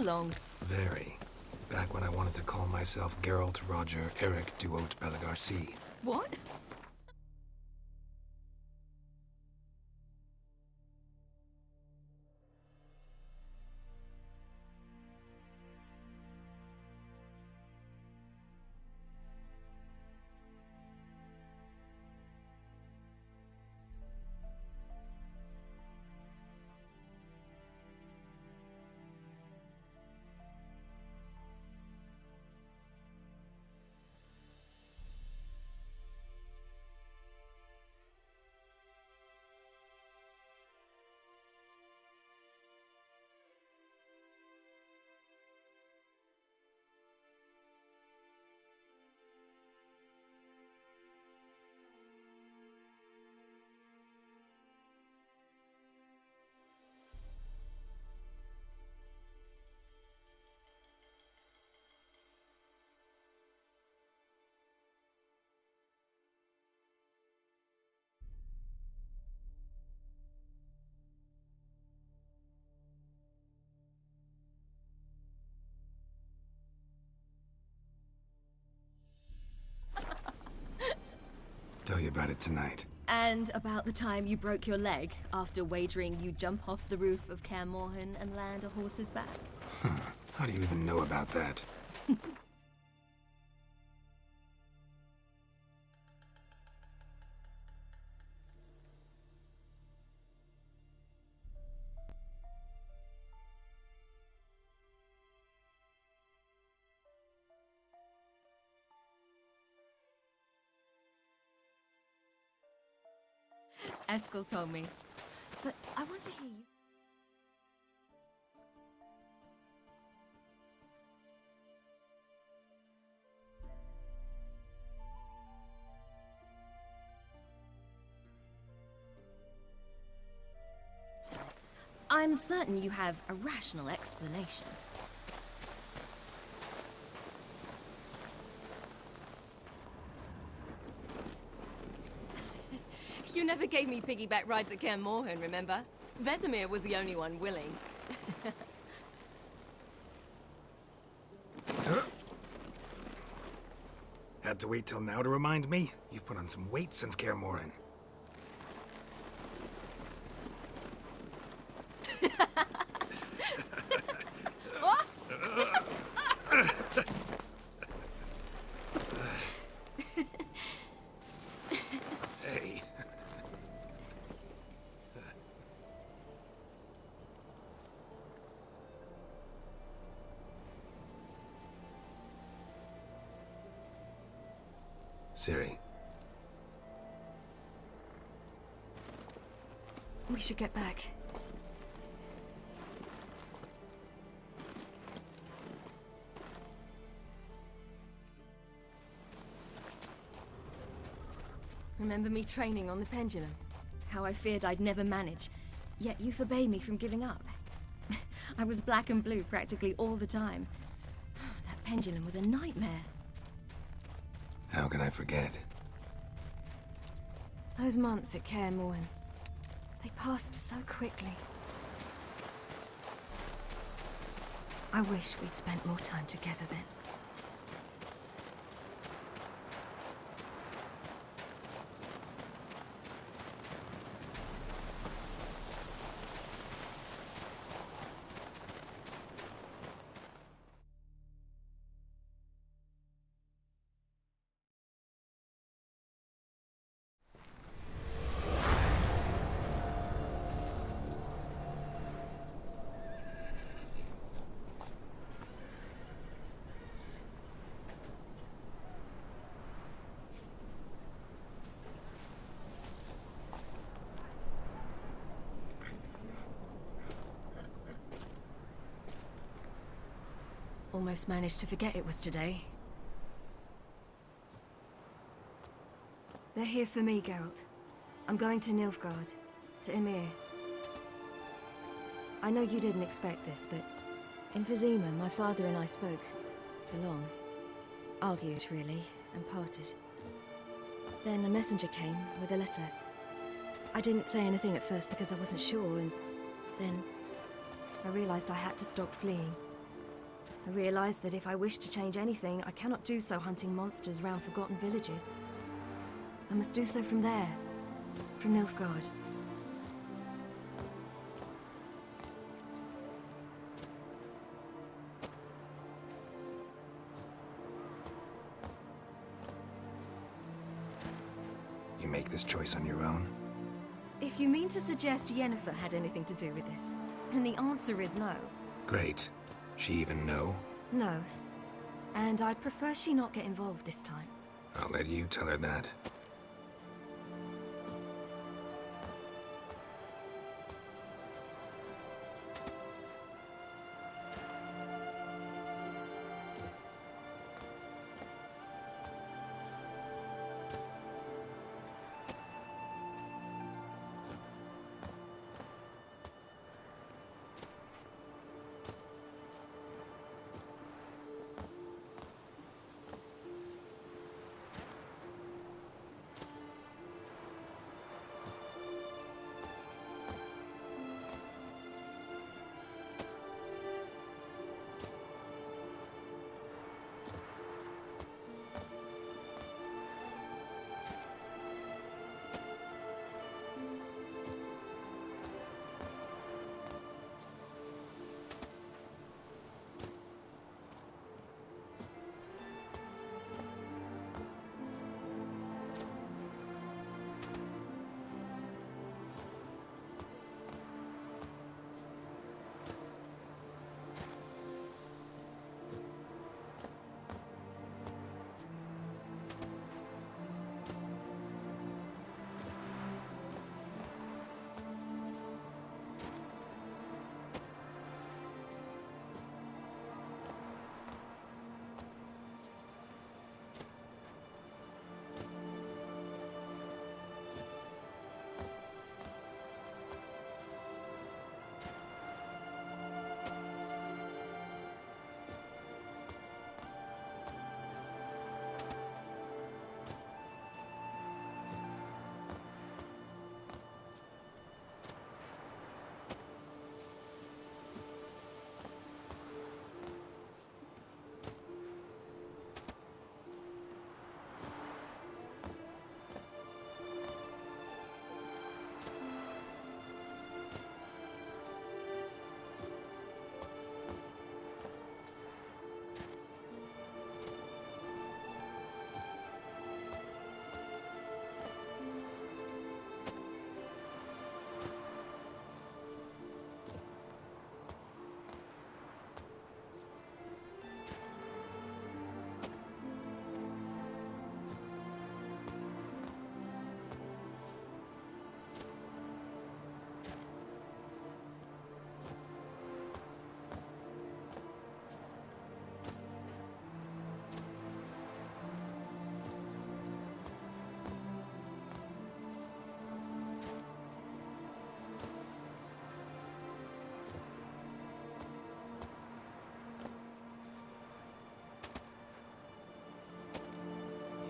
long? Very. Back when I wanted to call myself Geralt Roger Eric Duot Bellegarcie. What? Tell you about it tonight. And about the time you broke your leg after wagering you'd jump off the roof of Kaer Morhen and land a horse's back? How do you even know about that? Eskel told me. But I want to hear you. I'm certain you have a rational explanation. You never gave me piggyback rides at Kaer Morhen, remember? Vesemir was the only one willing. Had to wait till now to remind me? You've put on some weight since Kaer Morhen. Hey. Ciri. We should get back. Remember me training on the pendulum? How I feared I'd never manage, yet you forbade me from giving up. I was black and blue practically all the time. That pendulum was a nightmare. How can I forget? Those months at Kaer Morhen, they passed so quickly. I wish we'd spent more time together then. Almost managed to forget it was today. They're here for me, Geralt. I'm going to Nilfgaard, to Emhyr. I know you didn't expect this, but in Vizima, my father and I spoke. For long. Argued, really, and parted. Then a messenger came with a letter. I didn't say anything at first because I wasn't sure, and then I realized I had to stop fleeing. I realized that if I wish to change anything, I cannot do so hunting monsters round forgotten villages. I must do so from there, from Nilfgaard. You make this choice on your own? If you mean to suggest Yennefer had anything to do with this, then the answer is no. Great. She even know? No. And I'd prefer she not get involved this time. I'll let you tell her that.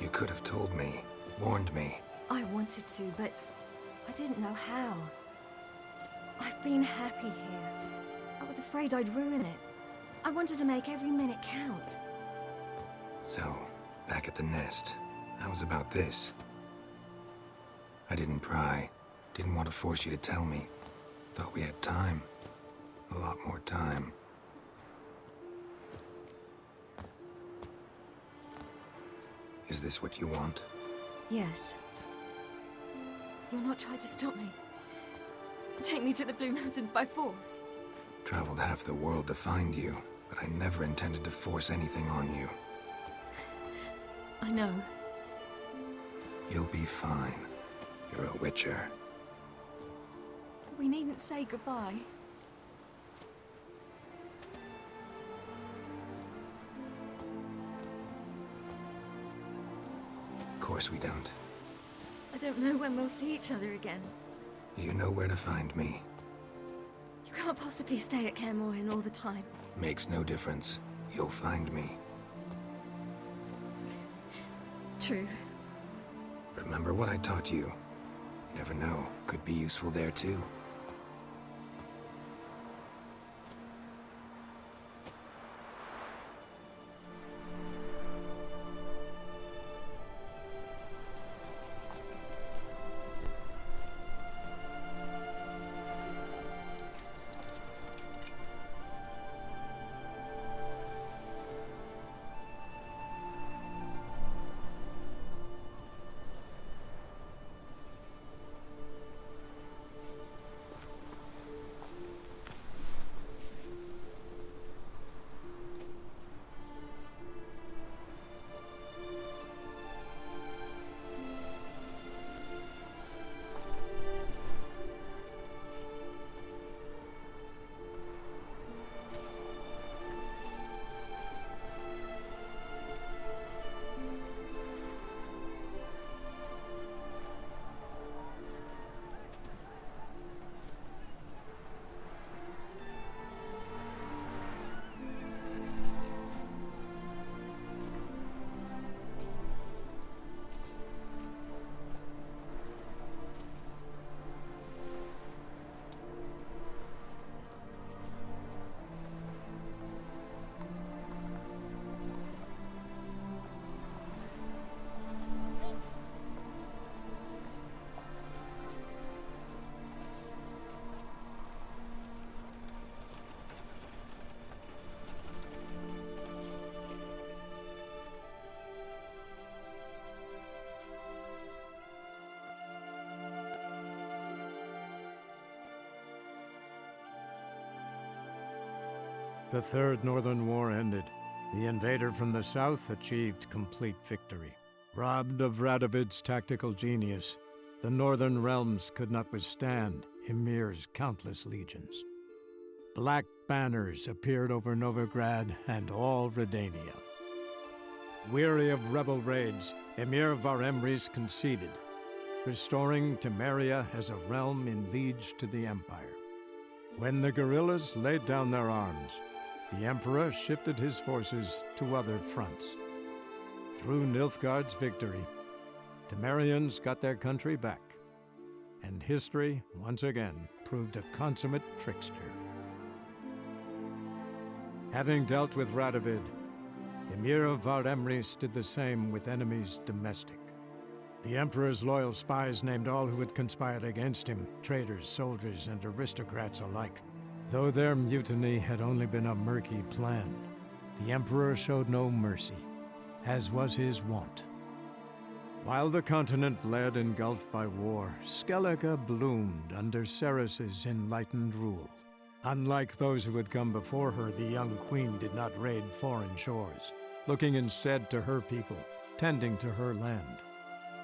You could have told me, warned me. I wanted to, but I didn't know how. I've been happy here. I was afraid I'd ruin it. I wanted to make every minute count. So, back at the nest, how was about this? I didn't pry. Didn't want to force you to tell me. Thought we had time. A lot more time. Is this what you want? Yes. You'll not try to stop me. Take me to the Blue Mountains by force. Traveled half the world to find you, but I never intended to force anything on you. I know. You'll be fine. You're a Witcher. We needn't say goodbye. Of course we don't. I don't know when we'll see each other again. You know where to find me. You can't possibly stay at Kaer Morhen all the time. Makes no difference. You'll find me. True. Remember what I taught you. Never know. Could be useful there too. The Third Northern War ended. The invader from the south achieved complete victory. Robbed of Radovid's tactical genius, the Northern realms could not withstand Ymir's countless legions. Black banners appeared over Novigrad and all Redania. Weary of rebel raids, Ymir Varemris conceded, restoring Temeria as a realm in liege to the Empire. When the guerrillas laid down their arms, the Emperor shifted his forces to other fronts. Through Nilfgaard's victory, Temerians got their country back, and history once again proved a consummate trickster. Having dealt with Radovid, Ymir of Varemris did the same with enemies domestic. The Emperor's loyal spies named all who had conspired against him, traitors, soldiers, and aristocrats alike. Though their mutiny had only been a murky plan, the Emperor showed no mercy, as was his wont. While the continent bled engulfed by war, Skellige bloomed under Ceres's enlightened rule. Unlike those who had come before her, the young queen did not raid foreign shores, looking instead to her people, tending to her land.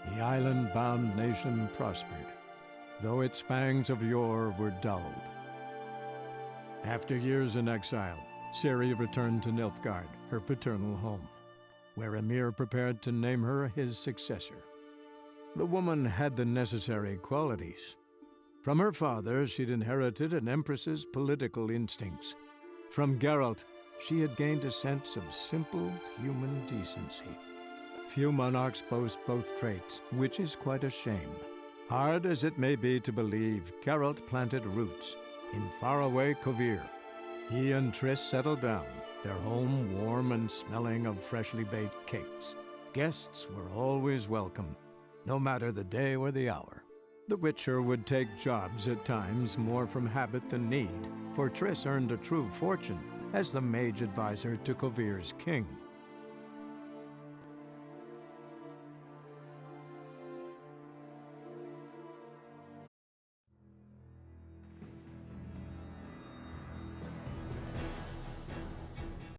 The island-bound nation prospered, though its fangs of yore were dulled. After years in exile, Ciri returned to Nilfgaard, her paternal home, where Ymir prepared to name her his successor. The woman had the necessary qualities. From her father, she'd inherited an empress's political instincts. From Geralt, she had gained a sense of simple human decency. Few monarchs boast both traits, which is quite a shame. Hard as it may be to believe, Geralt planted roots in faraway Kovir. He and Triss settled down, their home warm and smelling of freshly baked cakes. Guests were always welcome, no matter the day or the hour. The Witcher would take jobs at times more from habit than need, for Triss earned a true fortune as the mage advisor to Kovir's king.